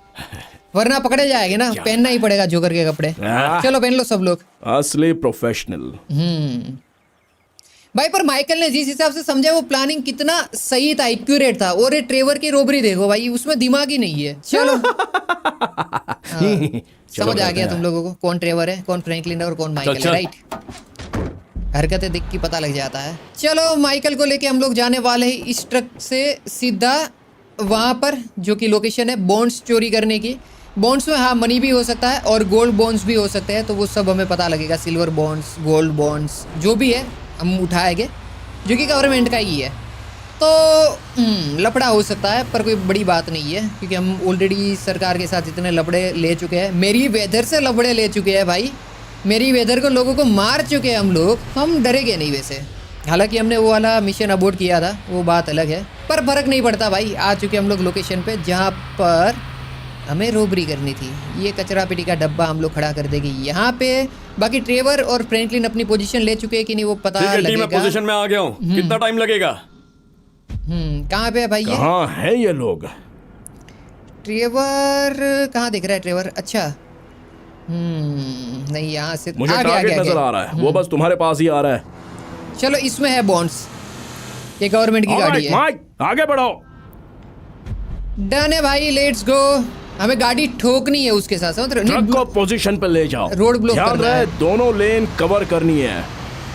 Speaker 1: वरना पकड़े जाएंगे ना, पहनना ही पड़ेगा जोकर के कपड़े।
Speaker 2: हाँ।
Speaker 1: चलो पहन लो सब लोग।
Speaker 2: असली प्रोफेशनल।
Speaker 1: भाई पर माइकल ने जिस हिसाब से समझा वो प्लानिंग कितना सही था, एक्यूरेट था। और ये ट्रेवर की रोबरी देखो भाई, उसमें दिमाग ही नहीं है। चलो समझ आ गया तुम लोगों को कौन ट्रेवर है, कौन फ्रैंकलिन है और कौन माइकल है,
Speaker 4: चल।
Speaker 1: राइट? हरकतें देख के पता लग जाता है। चलो माइकल को लेके हम लोग जाने वाले हैं इस ट्रक से सीधा वहां पर, जो कि लोकेशन है बॉन्ड्स चोरी करने की। बॉन्ड्स में हाँ मनी भी हो सकता है और गोल्ड बॉन्ड्स भी हो सकते हैं, तो वो सब हमें पता लगेगा। सिल्वर बॉन्ड्स, गोल्ड बॉन्ड्स, जो भी है हम उठाएंगे, जो कि गवर्नमेंट का ही है। तो लफड़ा हो सकता है पर कोई बड़ी बात नहीं है, क्योंकि हम ऑलरेडी सरकार के साथ इतने लफड़े ले चुके हैं। मेरी वेदर से लफड़े ले चुके हैं भाई, मेरी वेदर को लोगों को मार चुके हैं हम लोग। हम डरेंगे नहीं वैसे। हालांकि हमने वो वाला मिशन अबॉर्ट किया था, वो बात अलग है, पर फर्क नहीं पड़ता भाई। आ चुके हम लोग लोकेशन पे जहाँ पर हमें रोबरी करनी थी। ये कचरा पेटी का डब्बा हम लोग खड़ा कर देंगे यहाँ पे। बाकी ट्रेवर और फ्रैंकलिन अपनी पोजीशन ले चुके हैं कि नहीं वो पता
Speaker 4: ठीक है टीम, मैं
Speaker 1: लगेगा।
Speaker 4: पोजीशन में आ गया हूँ। कितना टाइम लगेगा?
Speaker 1: कहाँ पे है भाई ये?
Speaker 2: कहाँ है ये लोग?
Speaker 1: ट्रेवर कहाँ दिख रहा है ट्रेवर? अच्छा नहीं, यहाँ से
Speaker 2: मुझे
Speaker 1: आगे
Speaker 2: टारगेट
Speaker 1: आगे
Speaker 2: नजर आ
Speaker 1: आगे।
Speaker 2: रहा है, वो बस तुम्हारे पास ही आ रहा है।
Speaker 1: चलो इसमें है बॉन्ड्स, ये गवर्नमेंट की गाड़ी
Speaker 2: Alright,
Speaker 1: है।
Speaker 2: माइक आगे बढ़ो।
Speaker 1: डन है भाई, लेट्स गो। हमें गाड़ी ठोकनी है उसके साथ, समझ रहे हो?
Speaker 2: ट्रक
Speaker 1: नहीं,
Speaker 2: को पोजीशन पे ले जाओ।
Speaker 1: रोड ब्लॉक
Speaker 2: ध्यान
Speaker 1: करना
Speaker 2: रहे,
Speaker 1: है।
Speaker 2: दोनों लेन कवर करनी है।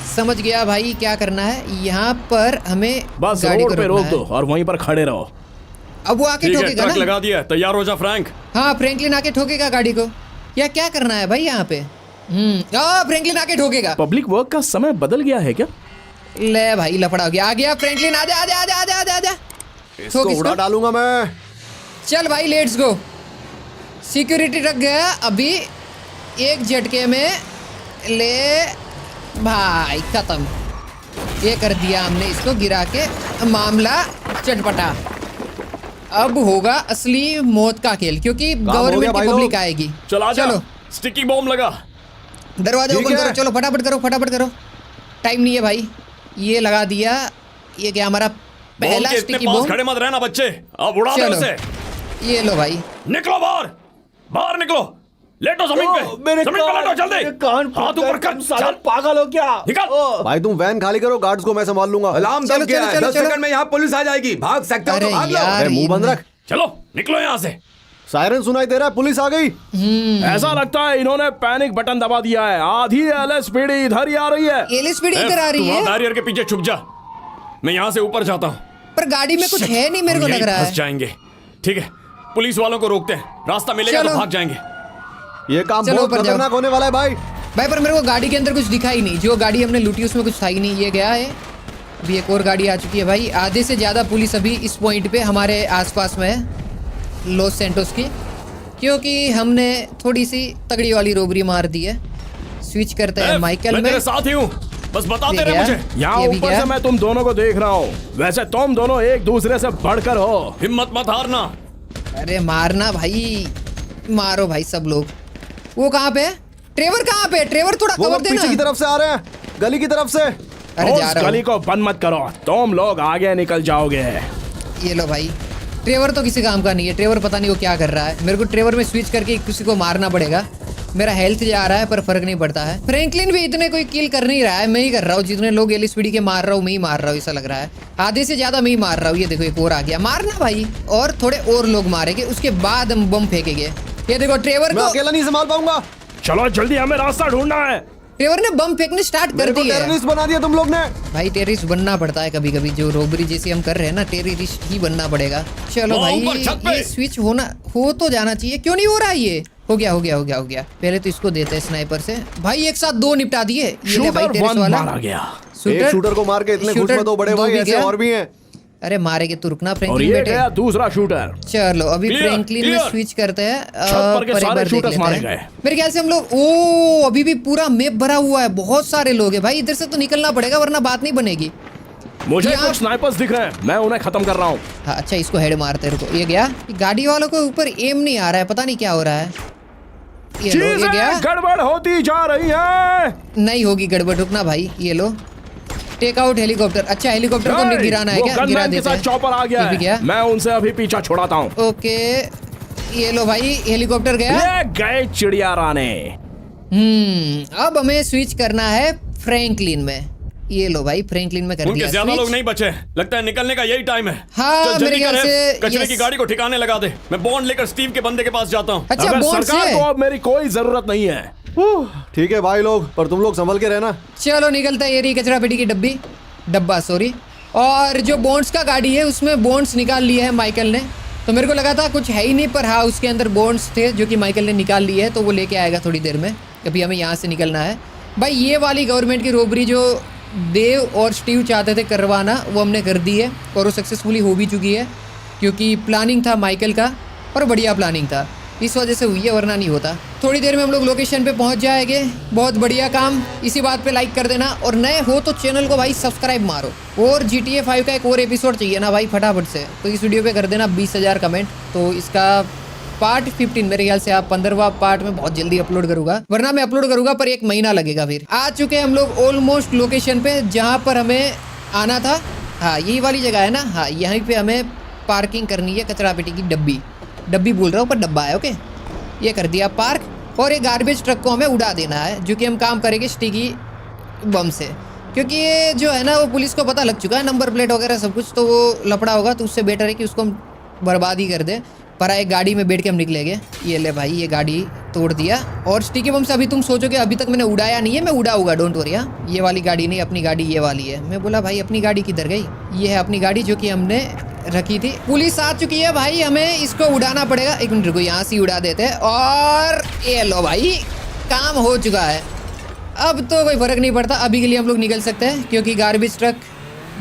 Speaker 1: समझ गया भाई क्या करना है। यहाँ पर हमें
Speaker 2: बस
Speaker 1: गाड़ी
Speaker 2: रोड
Speaker 1: को
Speaker 2: पे
Speaker 1: रोकना
Speaker 2: रोक दो
Speaker 1: है।
Speaker 2: और वहीं पर खड़े रहो।
Speaker 1: अब वो आके
Speaker 4: ठीक है,
Speaker 1: ठोकेगा
Speaker 4: ट्रक
Speaker 1: ना।
Speaker 4: लगा दिया है, तैयार हो जा फ्रैंक।
Speaker 1: हाँ फ्रैंकलिन आके ठोकेगा गाड़ी को, या क्या करना है भाई यहाँ पे? फ्रैंकलिन आके ठोकेगा।
Speaker 2: पब्लिक वर्क का समय बदल गया है क्या?
Speaker 1: ले भाई लफड़ा हो गया। आ गया फ्रैंकलिन, आजा आजा आजा आजा आजा आजा।
Speaker 3: इसको
Speaker 1: ठोक
Speaker 3: उड़ा डालूंगा मैं।
Speaker 1: चल भाई लेट्स गो। सिक्योरिटी रख गया अभी, एक झटके में ले भाई खत्म। ये कर दिया हमने, इसको गिरा के मामला चटपटा। अब होगा असली मौत का खेल, क्योंकि
Speaker 3: हो
Speaker 1: गवर्नमेंट
Speaker 3: गया
Speaker 1: की
Speaker 3: भाई
Speaker 1: पब्लिक
Speaker 3: लोग।
Speaker 1: आएगी।
Speaker 4: चला जा,
Speaker 1: चलो
Speaker 4: स्टिकी बॉम्ब लगा।
Speaker 1: दरवाजा
Speaker 3: ठीक
Speaker 1: ओपन
Speaker 3: है।
Speaker 1: करो, चलो फटाफट करो फटाफट करो। टाइम नहीं है भाई। ये लगा दिया। ये क्या हमारा
Speaker 4: बॉम्ब
Speaker 1: पहला
Speaker 4: के इतने
Speaker 1: स्टिकी
Speaker 4: पास
Speaker 1: बॉम्ब?
Speaker 4: खड़े मत रहना बच्चे, अब उड़ा दो
Speaker 1: चलो
Speaker 4: उसे।
Speaker 1: ये लो भाई।
Speaker 4: निकलो बाहर, बाहर निकलो। लेटो जमीन पे, जमीन पे लेटो जल्दी। हाथ ऊपर कर, चल।
Speaker 6: पागल हो क्या?
Speaker 4: निकल।
Speaker 3: भाई तुम वैन खाली करो, गार्ड्स को मैं संभाल लूंगा।
Speaker 6: अलार्म
Speaker 1: चलो,
Speaker 6: दब गया
Speaker 1: चलो,
Speaker 6: है,
Speaker 1: चलो,
Speaker 6: 10
Speaker 1: चलो।
Speaker 6: सेकंड में यहाँ पुलिस आ जाएगी। भाग सकते हो
Speaker 1: अरे
Speaker 6: तो भाग लो।
Speaker 1: यार,
Speaker 3: मुंह बंद रख।
Speaker 4: चलो निकलो यहाँ से।
Speaker 3: सायरन सुनाई दे रहा है, पुलिस आ गई।
Speaker 2: ऐसा लगता है इन्होंने पैनिक बटन दबा दिया है। आधी एलएसपीडी इधर ही आ रही है।
Speaker 1: एलएसपीडी इधर आ रही
Speaker 4: तू वहाँ
Speaker 1: है,
Speaker 4: बैरियर के पीछे छुप जा, मैं यहाँ से ऊपर जाता हूँ।
Speaker 1: पर गाड़ी में कुछ है नहीं, मेरे को
Speaker 4: हम
Speaker 1: लग
Speaker 4: यहीं
Speaker 1: रहा
Speaker 4: फंस
Speaker 1: है।
Speaker 4: जाएंगे। ठीक है, पुलिस वालों को रोकते हैं, रास्ता मिलेगा
Speaker 1: चलो।
Speaker 4: तो भाग जाएंगे।
Speaker 3: ये काम
Speaker 1: चलो
Speaker 3: बहुत
Speaker 1: ऊपर जाओ।
Speaker 3: खतरनाक होने वाला है भाई।
Speaker 1: भाई पर मेरे को गाड़ी के अंदर कुछ दिखा ही नहीं, जो गाड़ी हमने लूटी उसमें कुछ था ही नहीं। ये गया है, अभी एक और गाड़ी आ चुकी है भाई। आधे से ज़्यादा पुलिस अभी इस पॉइंट पे हमारे आसपास में है लॉस सैंटोस की, क्योंकि हमने थोड़ी सी तगड़ी वाली रोबरी मार दी है। स्विच करते हैं माइकल
Speaker 4: मैं
Speaker 1: में।
Speaker 4: तेरे साथ ही हूँ, बस बताते
Speaker 1: ये
Speaker 4: रहे
Speaker 1: गया,
Speaker 4: मुझे।
Speaker 2: यहाँ
Speaker 1: ये भी
Speaker 2: ऊपर
Speaker 1: गया।
Speaker 2: से मैं तुम दोनों को देख रहा हूँ। वैसे तुम दोनों एक दूसरे से बढ़कर हो।
Speaker 4: हिम्मत मत हारना।
Speaker 1: अरे मारना भाई, मारो भाई सब लोग। वो कहाँ पे है? ट्रेवर कहाँ पे है? ट्रेवर थोड़ा
Speaker 3: वो
Speaker 1: कवर
Speaker 3: लोग पीछे की
Speaker 1: देना।
Speaker 3: तरफ से आ रहे हैं, गली की तरफ से।
Speaker 1: अरे जा
Speaker 2: उस
Speaker 1: रहा
Speaker 2: गली
Speaker 1: हूँ।
Speaker 2: को बंद मत करो, तुम लोग आगे निकल जाओगे।
Speaker 1: ये लो भाई, ट्रेवर तो किसी काम का नहीं है। ट्रेवर पता नहीं वो क्या कर रहा है। मेरे को ट्रेवर में स्विच करके किसी को मारना पड़ेगा। मेरा हेल्थ जा रहा है पर फर्क नहीं पड़ता है। फ्रैंकलिन भी इतने कोई किल कर नहीं रहा है, मैं ही कर रहा हूँ। जितने लोग एलएसपीडी के मार रहा हूँ मैं ही मार रहा हूँ, ऐसा लग रहा है। आधे से ज्यादा मैं ही मार रहा हूँ। ये देखो एक और आ गया, मारना भाई। और थोड़े और लोग मारेंगे, उसके बाद हम बम फेंकेंगे। ये देखो ट्रेवर
Speaker 3: मैं
Speaker 1: को,
Speaker 3: अकेला नहीं संभाल पाऊंगा।
Speaker 2: चलो जल्दी, हमें रास्ता ढूंढना है।
Speaker 1: ट्रेवर ने बम फेंकने स्टार्ट कर
Speaker 3: मेरे को
Speaker 1: दिए है।
Speaker 3: टेररिस्ट बना दिया तुम लोग ने।
Speaker 1: भाई टेररिस्ट बनना पड़ता है कभी कभी, जो रोबरी जैसी हम कर रहे हैं ना, टेररिस्ट ही बनना पड़ेगा। चलो
Speaker 4: वो
Speaker 1: भाई,
Speaker 4: ऊपर छत पे।
Speaker 1: ये स्विच हो तो जाना चाहिए। क्यों नहीं हो रहा है ये? हो गया हो गया हो गया हो गया। पहले तो इसको देते हैं स्नाइपर से। भाई एक साथ दो निपटा दिए। ये ले भाई
Speaker 2: शूटर
Speaker 1: टेररिस्ट
Speaker 2: वन
Speaker 1: वाला।
Speaker 2: मारा गया।
Speaker 3: एक शूटर को मार के इतने खुश
Speaker 1: शूटर
Speaker 3: मत हो बड़े
Speaker 1: दो
Speaker 3: भाई,
Speaker 1: भी
Speaker 3: ऐसे
Speaker 1: गया।
Speaker 3: और भी हैं।
Speaker 1: अरे मारेगे तो रुकना
Speaker 2: और
Speaker 1: फ्रैंकलिन
Speaker 2: ये
Speaker 1: बेटे।
Speaker 2: गया दूसरा शूटर।
Speaker 1: चलो अभी
Speaker 4: Clear,
Speaker 1: फ्रैंकलिन में
Speaker 4: clear।
Speaker 1: स्विच करते हैं।
Speaker 2: छत पर के
Speaker 1: पर एक
Speaker 2: सारे
Speaker 1: बार देख
Speaker 2: shooters
Speaker 1: लेते
Speaker 2: मारे
Speaker 1: हैं।
Speaker 2: गए।
Speaker 1: मेरे ख्याल से हम लोग, ओ अभी भी पूरा मैप भरा हुआ है, बहुत सारे लोग हैं भाई। इधर से तो निकलना पड़ेगा वरना बात नहीं बनेगी।
Speaker 2: मुझे
Speaker 1: यहाँ-
Speaker 2: कुछ स्नाइपर्स दिख रहे हैं, मैं उन्हें खत्म कर रहा हूँ।
Speaker 1: हाँ अच्छा, इसको हेड मारते रुको। ये गया। गाड़ी वालों के ऊपर एम नहीं आ रहा है, पता नहीं क्या हो रहा है। ये लो, ये गया।
Speaker 2: चीजें गड़बड़ होती जा रही है।
Speaker 1: नहीं होगी गड़बड़, रुकना भाई। ये लो, टेक आउट हेलीकॉप्टर। अच्छा हेलीकॉप्टर को नहीं गिराना है
Speaker 2: वो
Speaker 1: क्या? गिरा
Speaker 2: गनमैन के
Speaker 1: देते
Speaker 2: साथ
Speaker 1: हैं।
Speaker 2: चॉपर आ गया
Speaker 1: ये भी
Speaker 2: है,
Speaker 1: गया।
Speaker 2: मैं उनसे अभी पीछा छुड़ाता हूँ।
Speaker 1: ओके, ये लो भाई, हेलीकॉप्टर गया।
Speaker 2: ये गए चिड़िया राने।
Speaker 1: अब हमें स्विच करना है फ्रैंकलिन में। ये लो भाई, फ्रैंकलिन में कर
Speaker 4: उनके
Speaker 1: दिया
Speaker 4: ज्यादा लोग
Speaker 1: switch।
Speaker 4: नहीं बचे, लगता है निकलने का यही टाइम है।
Speaker 1: हाँ,
Speaker 4: चल
Speaker 1: मेरे
Speaker 4: जल्दी
Speaker 1: ख्याल
Speaker 4: कर,
Speaker 1: से
Speaker 4: कचरे की
Speaker 1: yes।
Speaker 4: गाड़ी को ठिकाने लगा दे। मैं बॉन्ड लेकर स्टीव के बंदे के पास जाता हूँ।
Speaker 1: अच्छा
Speaker 2: अगर
Speaker 1: बोन
Speaker 2: सरकार
Speaker 1: से
Speaker 2: को अब मेरी कोई जरूरत नहीं है।
Speaker 3: ठीक है भाई लोग, पर तुम लोग संभल के रहना।
Speaker 1: चलो निकलता है। ये रही कचरा पेटी की डब्बा सॉरी। और जो बॉन्ड्स का गाड़ी है उसमें बॉन्ड्स निकाल लिए है माइकल ने। तो मेरे को लगा था कुछ है ही नहीं, पर हाँ उसके अंदर बॉन्ड्स थे जो कि माइकल ने निकाल लिए है। तो वो लेके आएगा थोड़ी देर में। अभी हमें यहाँ से निकलना है भाई। ये वाली गवर्नमेंट की रोबरी जो देव और स्टीव चाहते थे करवाना, वो हमने कर दी है और वो सक्सेसफुली हो भी चुकी है, क्योंकि प्लानिंग था माइकल का और बढ़िया प्लानिंग था, इस वजह से हुई है, वरना नहीं होता। थोड़ी देर में हम लोग लोकेशन पे पहुंच जाएंगे। बहुत बढ़िया काम। इसी बात पे लाइक कर देना और नए हो तो चैनल को भाई सब्सक्राइब मारो। और GTA 5 का एक और एपिसोड चाहिए ना भाई फटाफट से, तो इस वीडियो पे कर देना 20,000 कमेंट। तो इसका पार्ट 15 मेरे ख्याल से आप 15वां पार्ट में बहुत जल्दी अपलोड करूंगा, वरना मैं अपलोड करूंगा पर 1 महीना लगेगा। फिर आ चुके हैं हम लोग ऑलमोस्ट लोकेशन पे जहाँ पर हमें आना था। हाँ यही वाली जगह है ना। हाँ यहीं पे हमें पार्किंग करनी है। कचरा पेटी की डब्बी बोल रहा हूँ पर डब्बा है। ओके, ये कर दिया पार्क। और ये गार्बेज ट्रक को हमें उड़ा देना है, जो कि हम काम करेंगे स्टिकी बम से, क्योंकि ये जो है ना वो पुलिस को पता लग चुका है, नंबर प्लेट वगैरह सब कुछ, तो वो लफड़ा होगा। तो उससे बेटर है कि उसको हम बर्बाद ही कर दे। पर एक गाड़ी में बैठ के हम निकलेंगे। ये ले भाई, ये गाड़ी तोड़ दिया। और स्टिकी बम से अभी तुम सोचोगे अभी तक मैंने उड़ाया नहीं है, मैं उड़ाऊंगा, डोंट वरी। ये वाली गाड़ी नहीं, अपनी गाड़ी ये वाली है। मैं बोला भाई अपनी गाड़ी किधर गई? ये है अपनी गाड़ी जो कि हमने रखी थी। पुलिस आ चुकी है भाई, हमें इसको उड़ाना पड़ेगा। एक मिनट रुको, यहाँ से उड़ा देते हैं। और ये लो भाई, काम हो चुका है। अब तो कोई फर्क नहीं पड़ता, अभी के लिए हम लोग निकल सकते हैं, क्योंकि गार्बेज ट्रक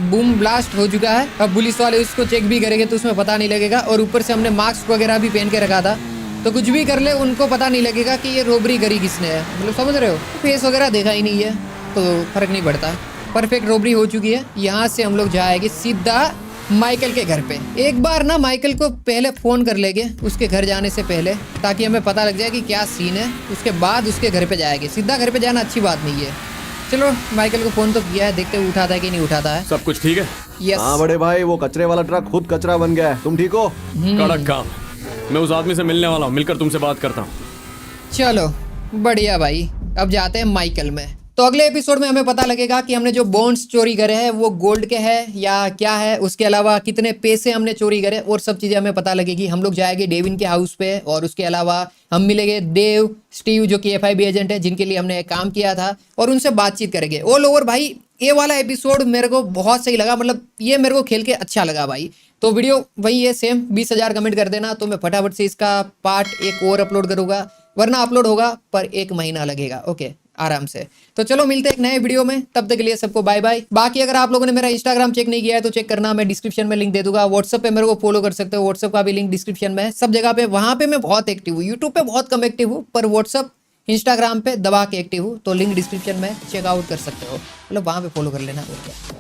Speaker 1: बूम ब्लास्ट हो चुका है। अब पुलिस वाले उसको चेक भी करेंगे तो उसमें पता नहीं लगेगा। और ऊपर से हमने मास्क वगैरह भी पहन के रखा था, तो कुछ भी कर ले उनको पता नहीं लगेगा कि ये रोबरी करी किसने है। मतलब समझ रहे हो, फेस वगैरह देखा ही नहीं है तो फर्क नहीं पड़ता। परफेक्ट रोबरी हो चुकी है। यहाँ से हम लोग जाएंगे सीधा माइकल के घर पे। एक बार ना माइकल को पहले फ़ोन कर लेंगे उसके घर जाने से पहले, ताकि हमें पता लग जाए कि क्या सीन है। उसके बाद उसके घर पे जाएंगे। सीधा घर पे जाना अच्छी बात नहीं है। चलो माइकल को फ़ोन तो किया है, देखते हैं उठाता है कि नहीं उठाता है।
Speaker 4: सब कुछ ठीक है?
Speaker 1: यस।
Speaker 3: हाँ बड़े भाई, वो कचरे वाला ट्रक खुद कचरा बन गया है। तुम ठीक हो?
Speaker 4: कड़क काम। मैं उस आदमी से मिलने वाला हूँ, मिलकर तुमसे बात करता हूँ।
Speaker 1: चलो बढ़िया भाई, अब जाते हैं माइकल में। तो अगले एपिसोड में हमें पता लगेगा कि हमने जो बॉन्ड्स चोरी करे हैं वो गोल्ड के हैं या क्या है, उसके अलावा कितने पैसे हमने चोरी करे और सब चीज़ें हमें पता लगेगी। हम लोग जाएंगे डेविन के हाउस पे और उसके अलावा हम मिलेंगे देव, स्टीव जो कि FIB एजेंट है जिनके लिए हमने काम किया था, और उनसे बातचीत करेंगे। ऑल ओवर भाई ये वाला एपिसोड मेरे को बहुत सही लगा, मतलब ये मेरे को खेल के अच्छा लगा भाई। तो वीडियो वही है सेम, 20,000 कमेंट कर देना तो मैं फटाफट से इसका पार्ट 1 और अपलोड करूँगा। वरना अपलोड होगा पर 1 महीना लगेगा। ओके, आराम से। तो चलो मिलते हैं एक नए वीडियो में, तब तक के लिए सबको बाय बाय। बाकी अगर आप लोगों ने मेरा इंस्टाग्राम चेक नहीं किया है तो चेक करना, मैं डिस्क्रिप्शन में लिंक दे दूंगा। व्हाट्सएप पे मेरे को फॉलो कर सकते हो, व्हाट्सएप का भी लिंक डिस्क्रिप्शन में है। सब जगह पे वहां पे मैं बहुत एक्टिव हूँ, यूट्यूब पे बहुत कम एक्टिव हूँ, पर व्हाट्सएप इंस्टाग्राम पे दबा के एक्टिव हूँ, तो लिंक डिस्क्रिप्शन में चेकआउट कर सकते हो, मतलब वहां पे फॉलो कर लेना। और क्या।